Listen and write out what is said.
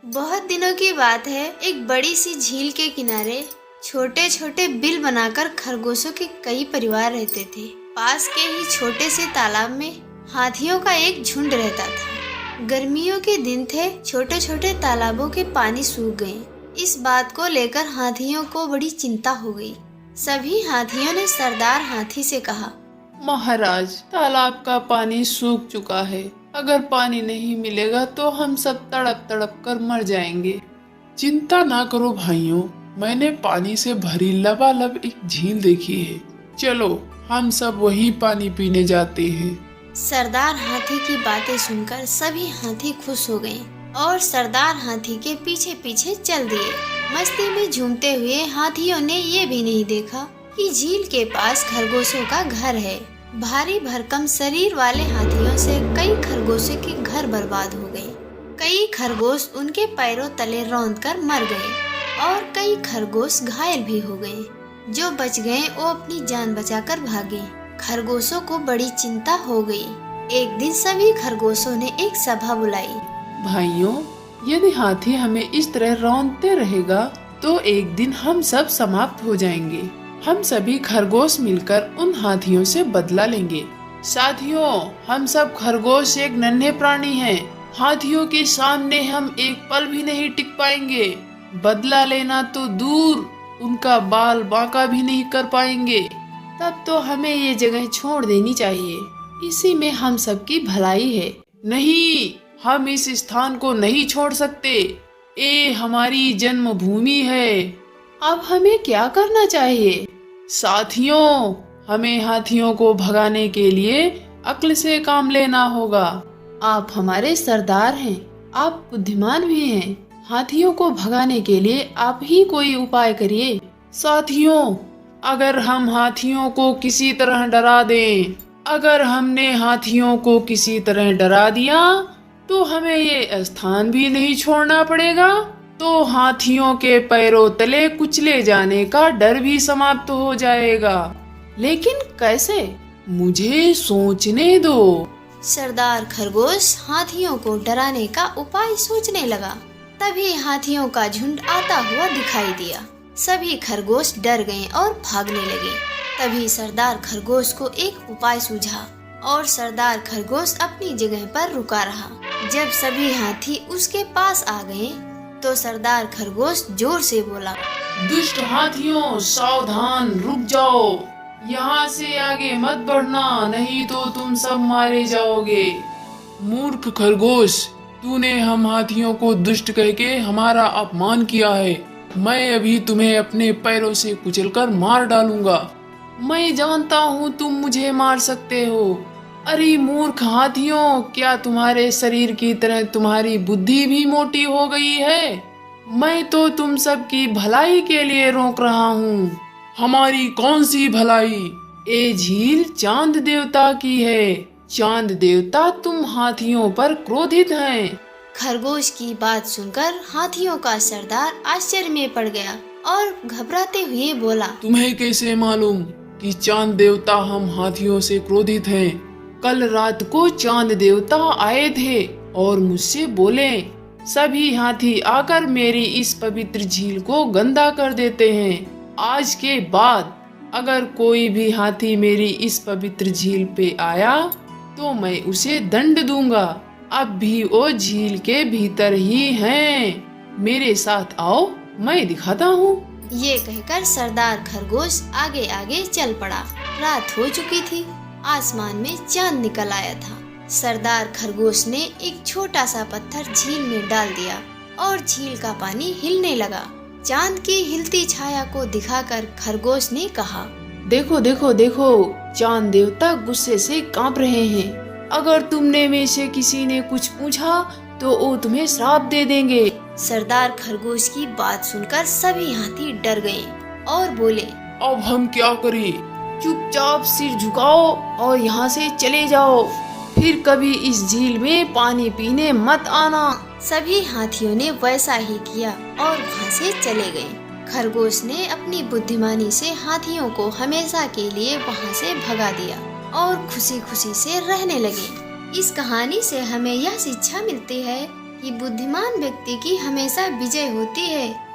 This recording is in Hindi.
बहुत दिनों की बात है, एक बड़ी सी झील के किनारे छोटे छोटे बिल बनाकर खरगोशों के कई परिवार रहते थे। पास के ही छोटे से तालाब में हाथियों का एक झुंड रहता था। गर्मियों के दिन थे, छोटे छोटे तालाबों के पानी सूख गए। इस बात को लेकर हाथियों को बड़ी चिंता हो गई। सभी हाथियों ने सरदार हाथी से कहा, महाराज, तालाब का पानी सूख चुका है। अगर पानी नहीं मिलेगा तो हम सब तड़प तड़प कर मर जाएंगे। चिंता ना करो भाइयों, मैंने पानी से भरी लबालब एक झील देखी है। चलो हम सब वही पानी पीने जाते हैं। सरदार हाथी की बातें सुनकर सभी हाथी खुश हो गए और सरदार हाथी के पीछे पीछे चल दिए। मस्ती में झूमते हुए हाथियों ने ये भी नहीं देखा कि झील के पास खरगोशों का घर है। भारी भरकम शरीर वाले हाथियों से कई खरगोशों के घर बर्बाद हो गए। कई खरगोश उनके पैरों तले रौंद कर मर गए और कई खरगोश घायल भी हो गए। जो बच गए वो अपनी जान बचाकर भागे। खरगोशों को बड़ी चिंता हो गई। एक दिन सभी खरगोशों ने एक सभा बुलाई। भाइयों, यदि हाथी हमें इस तरह रौंदते रहेगा तो एक दिन हम सब समाप्त हो जाएंगे। हम सभी खरगोश मिलकर उन हाथियों से बदला लेंगे। साथियों, हम सब खरगोश एक नन्हे प्राणी हैं। हाथियों के सामने हम एक पल भी नहीं टिक पाएंगे। बदला लेना तो दूर, उनका बाल बांका भी नहीं कर पाएंगे। तब तो हमें ये जगह छोड़ देनी चाहिए। इसी में हम सबकी भलाई है। नहीं, हम इस स्थान को नहीं छोड़ सकते। ये हमारी जन्मभूमि है। अब हमें क्या करना चाहिए? साथियों, हमें हाथियों को भगाने के लिए अक्ल से काम लेना होगा। आप हमारे सरदार हैं, आप बुद्धिमान भी हैं। हाथियों को भगाने के लिए आप ही कोई उपाय करिए। साथियों, अगर हम हाथियों को किसी तरह डरा दें, अगर हमने हाथियों को किसी तरह डरा दिया तो हमें ये स्थान भी नहीं छोड़ना पड़ेगा। तो हाथियों के पैरों तले कुचले जाने का डर भी समाप्त हो जाएगा। लेकिन कैसे? मुझे सोचने दो। सरदार खरगोश हाथियों को डराने का उपाय सोचने लगा। तभी हाथियों का झुंड आता हुआ दिखाई दिया। सभी खरगोश डर गए और भागने लगे। तभी सरदार खरगोश को एक उपाय सूझा और सरदार खरगोश अपनी जगह पर रुका रहा। जब सभी हाथी उसके पास आ गए तो सरदार खरगोश जोर से बोला, दुष्ट हाथियों, सावधान, रुक जाओ। यहाँ से आगे मत बढ़ना, नहीं तो तुम सब मारे जाओगे। मूर्ख खरगोश, तूने हम हाथियों को दुष्ट कह के हमारा अपमान किया है। मैं अभी तुम्हें अपने पैरों से कुचलकर मार डालूंगा। मैं जानता हूँ तुम मुझे मार सकते हो। अरे मूर्ख हाथियों, क्या तुम्हारे शरीर की तरह तुम्हारी बुद्धि भी मोटी हो गई है? मैं तो तुम सब की भलाई के लिए रोक रहा हूँ। हमारी कौन सी भलाई? ये झील चांद देवता की है। चांद देवता तुम हाथियों पर क्रोधित हैं। खरगोश की बात सुनकर हाथियों का सरदार आश्चर्य में पड़ गया और घबराते हुए बोला, तुम्हें कैसे मालूम कि चांद देवता हम हाथियों से क्रोधित हैं? कल रात को चांद देवता आए थे और मुझसे बोले, सभी हाथी आकर मेरी इस पवित्र झील को गंदा कर देते हैं। आज के बाद अगर कोई भी हाथी मेरी इस पवित्र झील पे आया तो मैं उसे दंड दूंगा। अब भी वो झील के भीतर ही हैं। मेरे साथ आओ, मैं दिखाता हूँ। ये कहकर सरदार खरगोश आगे आगे चल पड़ा। रात हो चुकी थी। आसमान में चांद निकल आया था। सरदार खरगोश ने एक छोटा सा पत्थर झील में डाल दिया और झील का पानी हिलने लगा। चांद की हिलती छाया को दिखाकर खरगोश ने कहा, देखो देखो देखो, चांद देवता गुस्से से कांप रहे हैं। अगर तुमने में से किसी ने कुछ पूछा तो वो तुम्हें श्राप दे देंगे। सरदार खरगोश की बात सुनकर सभी हाथी डर गए और बोले, अब हम क्या करें? चुपचाप सिर झुकाओ और यहाँ से चले जाओ। फिर कभी इस झील में पानी पीने मत आना। सभी हाथियों ने वैसा ही किया और वहाँ से चले गए। खरगोश ने अपनी बुद्धिमानी से हाथियों को हमेशा के लिए वहाँ से भगा दिया। और खुशी खुशी से रहने लगे। इस कहानी से हमें यह शिक्षा मिलती है कि बुद्धिमान व्यक्ति की हमेशा विजय होती है।